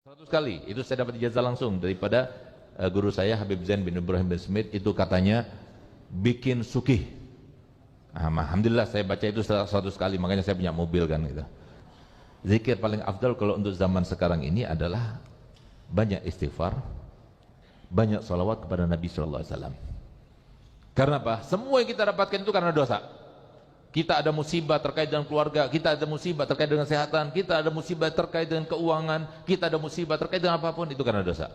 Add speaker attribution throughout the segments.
Speaker 1: 100 kali, itu saya dapat ijazah langsung daripada guru saya Habib Zain bin Ibrahim bin Smith. Itu katanya bikin sukih. Alhamdulillah saya baca itu 100 kali, makanya saya punya mobil kan gitu. Zikir paling afdal kalau untuk zaman sekarang ini adalah banyak istighfar, banyak salawat kepada Nabi Sallallahu Alaihi Wasallam. Karena apa? Semua yang kita dapatkan itu karena dosa. Kita ada musibah terkait dengan keluarga, kita ada musibah terkait dengan kesehatan, kita ada musibah terkait dengan keuangan, kita ada musibah terkait dengan apapun, itu karena dosa.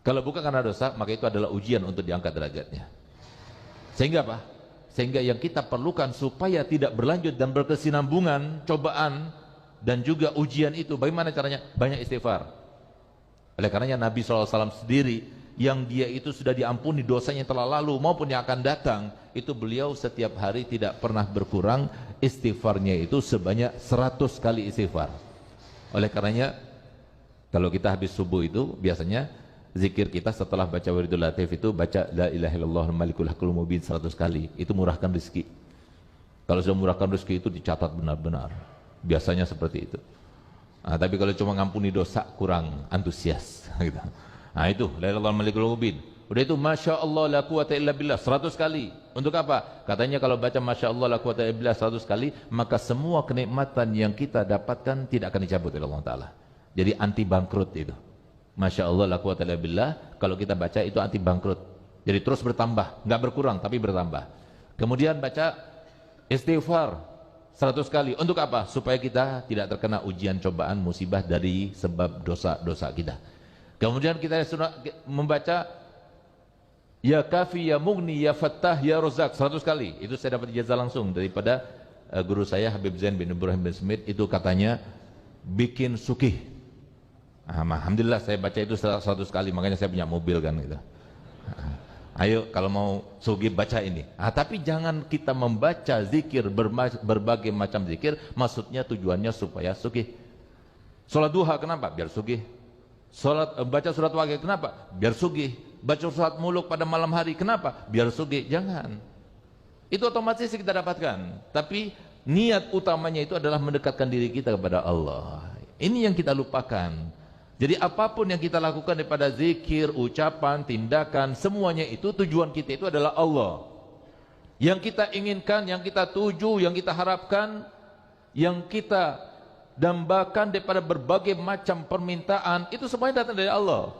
Speaker 1: Kalau bukan karena dosa, maka itu adalah ujian untuk diangkat derajatnya. Sehingga apa? Sehingga yang kita perlukan supaya tidak berlanjut dan berkesinambungan cobaan dan juga ujian itu, bagaimana caranya? Banyak istighfar. Oleh karenanya Nabi SAW sendiri, yang dia itu sudah diampuni dosanya yang telah lalu maupun yang akan datang, itu beliau setiap hari tidak pernah berkurang istighfarnya itu sebanyak 100 kali istighfar. Oleh karenanya kalau kita habis subuh itu biasanya zikir kita setelah baca wiridul latif itu baca la ilaha illallah malikul haqqul mubin 100 kali. Itu murahkan rezeki. Kalau sudah murahkan rezeki itu dicatat benar-benar, biasanya seperti itu. Tapi kalau cuma ngampuni dosa kurang antusias gitu. Itu la ilaha illallah malikul mubin. Udah itu masya Allah la quwata illa billah 100 kali. Untuk apa? Katanya kalau baca masya Allah la quwata illa billah 100 kali, maka semua kenikmatan yang kita dapatkan tidak akan dicabut oleh Allah Ta'ala. Jadi anti bangkrut itu. Masya Allah la quwata illa billah, kalau kita baca itu anti bangkrut. Jadi terus bertambah, nggak berkurang tapi bertambah. Kemudian baca istighfar 100 kali. Untuk apa? Supaya kita tidak terkena ujian, cobaan, musibah dari sebab dosa-dosa kita. Kemudian kita membaca ya kafi, ya mugni, ya fattah, ya rozak 100 kali. Itu saya dapat ijazah langsung daripada guru saya Habib Zain bin Ibrahim bin Smith. Itu katanya bikin sukih. Alhamdulillah saya baca itu 100 kali, makanya saya punya mobil kan gitu. Ayo kalau mau sugih baca ini. Tapi jangan kita membaca zikir, berbagai macam zikir, maksudnya tujuannya supaya sugih. Sholat duha kenapa? Biar sugih. Baca surat Waqiah kenapa? Biar sugih. Baca surat Muluk pada malam hari kenapa? Biar sugih. Jangan. Itu otomatis kita dapatkan. Tapi niat utamanya itu adalah mendekatkan diri kita kepada Allah. Ini yang kita lupakan. Jadi apapun yang kita lakukan daripada zikir, ucapan, tindakan, semuanya itu tujuan kita itu adalah Allah. Yang kita inginkan, yang kita tuju, yang kita harapkan, yang kita dambakan daripada berbagai macam permintaan, itu semuanya datang dari Allah.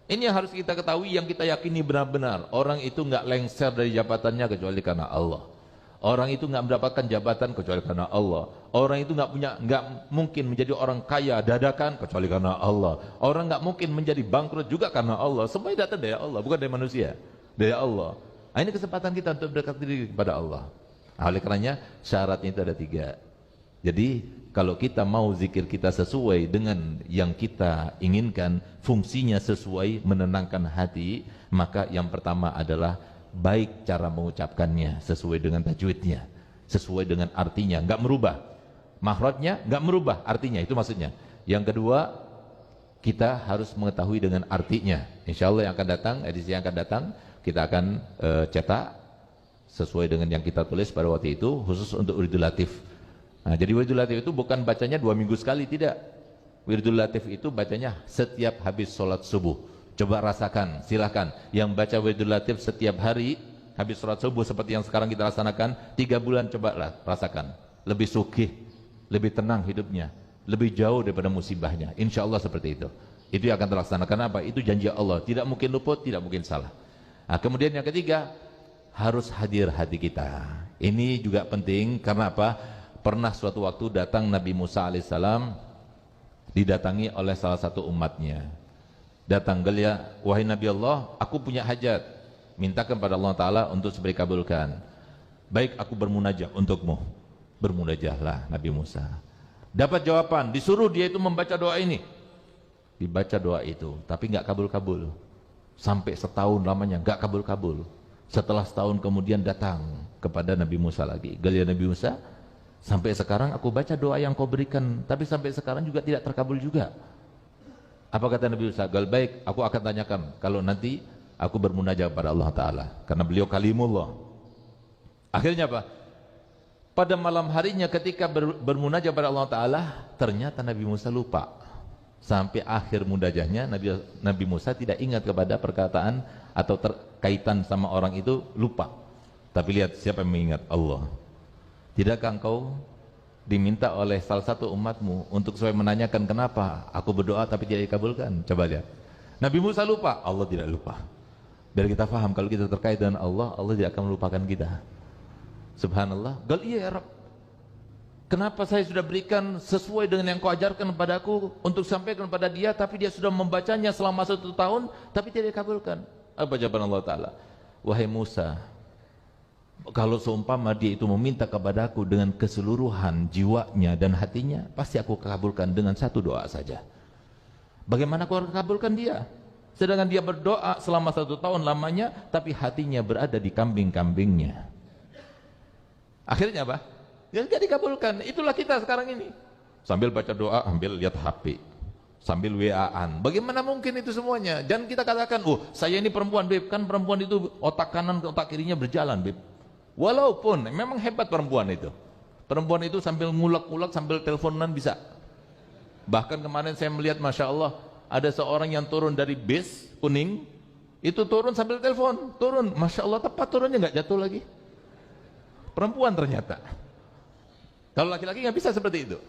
Speaker 1: Ini yang harus kita ketahui, yang kita yakini benar-benar. Orang itu nggak lengser dari jabatannya kecuali karena Allah. Orang itu nggak mendapatkan jabatan kecuali karena Allah. Orang itu nggak mungkin menjadi orang kaya dadakan kecuali karena Allah. Orang nggak mungkin menjadi bangkrut juga karena Allah. Semuanya datang dari Allah, bukan dari manusia, dari Allah. Ini kesempatan kita untuk berdekat diri kepada Allah. Oleh karenanya syaratnya itu ada 3. Jadi kalau kita mau zikir kita sesuai dengan yang kita inginkan, fungsinya sesuai menenangkan hati, maka yang pertama adalah baik cara mengucapkannya sesuai dengan tajwidnya, sesuai dengan artinya, nggak merubah makhrajnya, nggak merubah artinya, itu maksudnya. Yang kedua, kita harus mengetahui dengan artinya. Insya Allah yang akan datang, edisi yang akan datang, kita akan cetak sesuai dengan yang kita tulis pada waktu itu, khusus untuk wiridul latif. Jadi wiridul latif itu bukan bacanya 2 minggu sekali, tidak. Wiridul latif itu bacanya setiap habis sholat subuh. Coba rasakan, silahkan yang baca wiridul latif setiap hari habis sholat subuh seperti yang sekarang kita laksanakan 3 bulan, coba rasakan. Lebih sukih, lebih tenang hidupnya, lebih jauh daripada musibahnya. Insya Allah seperti itu. Itu yang akan terlaksanakan. Apa? Itu janji Allah, tidak mungkin luput, tidak mungkin salah. Kemudian yang ketiga, harus hadir hati kita. Ini juga penting, karena apa? Pernah suatu waktu datang Nabi Musa alaihissalam, didatangi oleh salah satu umatnya. Datang gelia, wahai Nabi Allah, aku punya hajat, mintakan pada Allah Ta'ala untuk supaya kabulkan. Baik, aku bermunajah untukmu. Bermunajahlah Nabi Musa. Dapat jawaban, disuruh dia itu membaca doa ini. Dibaca doa itu, tapi nggak kabul-kabul. Sampai setahun lamanya nggak kabul-kabul. Setelah setahun kemudian datang kepada Nabi Musa lagi. Gelia Nabi Musa, sampai sekarang aku baca doa yang kau berikan, tapi sampai sekarang juga tidak terkabul juga. Apa kata Nabi Musa? Baik, aku akan tanyakan kalau nanti aku bermunajat pada Allah Ta'ala, karena beliau kalimullah. Akhirnya apa? Pada malam harinya ketika bermunajat pada Allah Ta'ala, ternyata Nabi Musa lupa. Sampai akhir mudajahnya Nabi Musa tidak ingat kepada perkataan atau terkaitan sama orang itu, lupa. Tapi lihat siapa yang mengingat? Allah. Tidakkah engkau diminta oleh salah satu umatmu untuk supaya menanyakan kenapa aku berdoa tapi tidak dikabulkan? Coba lihat. Nabi Musa lupa, Allah tidak lupa. Biar kita paham kalau kita terkait dengan Allah, Allah tidak akan melupakan kita. Subhanallah. Gal iya ya Rabb. Kenapa saya sudah berikan sesuai dengan yang kau ajarkan kepadaku untuk sampaikan kepada dia, tapi dia sudah membacanya selama 1 tahun, tapi tidak dikabulkan? Apa jawaban Allah Ta'ala? Wahai Musa, kalau seumpama dia itu meminta kepadaku dengan keseluruhan jiwanya dan hatinya, pasti aku kabulkan dengan 1 doa saja. Bagaimana kau kabulkan dia? Sedangkan dia berdoa selama 1 tahun lamanya, tapi hatinya berada di kambing-kambingnya. Akhirnya apa? Ya tidak dikabulkan. Itulah kita sekarang ini. Sambil baca doa, sambil lihat HP, sambil WA-an. Bagaimana mungkin itu semuanya? Jangan kita katakan, oh saya ini perempuan, Beb. Kan perempuan itu otak kanan ke otak kirinya berjalan, Beb. Walaupun memang hebat perempuan itu. Perempuan itu sambil ngulak-ngulak, sambil teleponan bisa. Bahkan kemarin saya melihat, Masya Allah, ada seorang yang turun dari bis kuning, itu turun sambil telepon, turun. Masya Allah, tepat turunnya, nggak jatuh lagi. Perempuan ternyata. Kalau laki-laki nggak bisa seperti itu,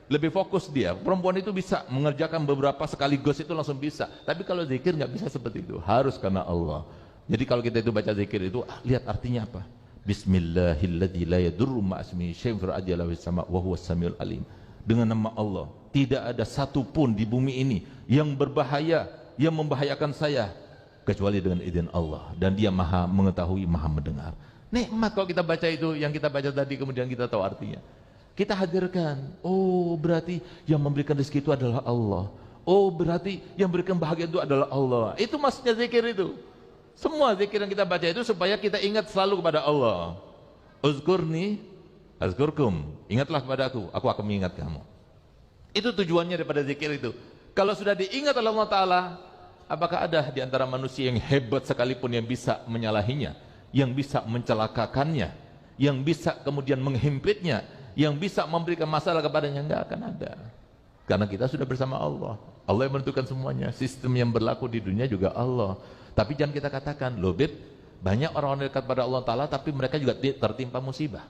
Speaker 1: lebih fokus dia. Perempuan itu bisa mengerjakan beberapa sekaligus, itu langsung bisa. Tapi kalau zikir nggak bisa seperti itu, harus karena Allah. Jadi kalau kita itu baca zikir itu, lihat artinya apa. Bismillahilladzi la yadurru ma'asmihi syai'un fil ardi wala fis sama' wa huwas samiul alim. Dengan nama Allah, tidak ada satupun di bumi ini yang berbahaya, yang membahayakan saya, kecuali dengan izin Allah. Dan dia maha mengetahui, maha mendengar. Nikmat kalau kita baca itu, yang kita baca tadi, kemudian kita tahu artinya. Kita hadirkan, oh berarti yang memberikan rezeki itu adalah Allah. Oh berarti yang berikan bahagia itu adalah Allah. Itu maksudnya zikir itu. Semua zikir yang kita baca itu supaya kita ingat selalu kepada Allah. Uzkurni azkurkum. Ingatlah kepadaku, aku akan mengingat kamu. Itu tujuannya daripada zikir itu. Kalau sudah diingat oleh Allah Ta'ala, apakah ada di antara manusia yang hebat sekalipun yang bisa menyalahinya, yang bisa mencelakakannya, yang bisa kemudian menghimpitnya, yang bisa memberikan masalah kepadanya? Enggak akan ada. Karena kita sudah bersama Allah. Allah yang menentukan semuanya. Sistem yang berlaku di dunia juga Allah. Tapi jangan kita katakan, loh Bib, banyak orang-orang dekat pada Allah Ta'ala tapi mereka juga tertimpa musibah.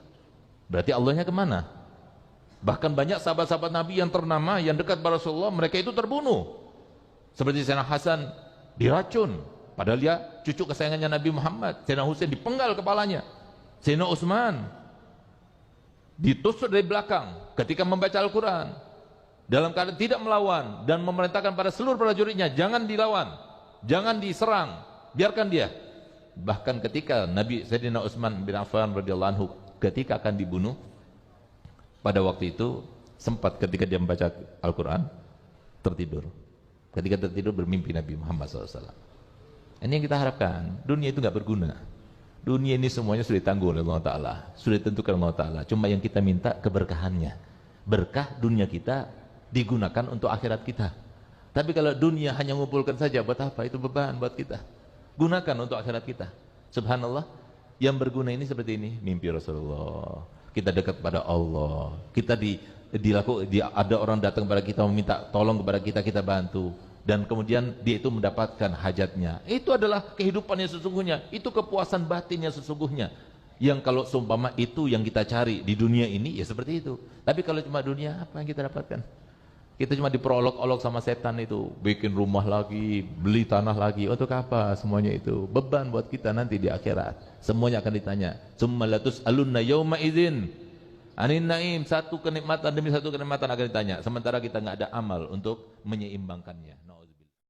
Speaker 1: Berarti Allahnya kemana? Bahkan banyak sahabat-sahabat Nabi yang ternama, yang dekat pada Rasulullah, mereka itu terbunuh. Seperti Sayyidina Hasan diracun, padahal dia cucu kesayangannya Nabi Muhammad. Sayyidina Husain dipenggal kepalanya. Sayyidina Utsman ditusuk dari belakang ketika membaca Al-Quran dalam keadaan tidak melawan, dan memerintahkan pada seluruh prajuritnya, jangan dilawan, jangan diserang, biarkan dia. Bahkan ketika Nabi Sayyidina Utsman bin Affan radhiyallahu anhu ketika akan dibunuh, pada waktu itu sempat ketika dia membaca Al-Quran tertidur. Ketika tertidur bermimpi Nabi Muhammad SAW. Ini yang kita harapkan. Dunia itu nggak berguna. Dunia ini semuanya sudah ditanggung oleh Allah Ta'ala, sudah ditentukan oleh Allah Ta'ala. Cuma yang kita minta keberkahannya. Berkah dunia kita digunakan untuk akhirat kita. Tapi kalau dunia hanya mengumpulkan saja, buat apa? Itu beban buat kita. Gunakan untuk akhirat kita. Subhanallah, yang berguna ini seperti ini. Mimpi Rasulullah, kita dekat pada Allah, kita ada orang datang kepada kita meminta tolong kepada kita, kita bantu. Dan kemudian dia itu mendapatkan hajatnya. Itu adalah kehidupan yang sesungguhnya. Itu kepuasan batin yang sesungguhnya. Yang kalau seumpama itu yang kita cari di dunia ini, ya seperti itu. Tapi kalau cuma dunia, apa yang kita dapatkan? Kita cuma diperolok-olok sama setan itu. Bikin rumah lagi, beli tanah lagi. Untuk apa semuanya itu? Beban buat kita nanti di akhirat. Semuanya akan ditanya. Summa latus'alunna yawma idzin anin naim. Satu kenikmatan demi satu kenikmatan akan ditanya. Sementara kita nggak ada amal untuk menyeimbangkannya.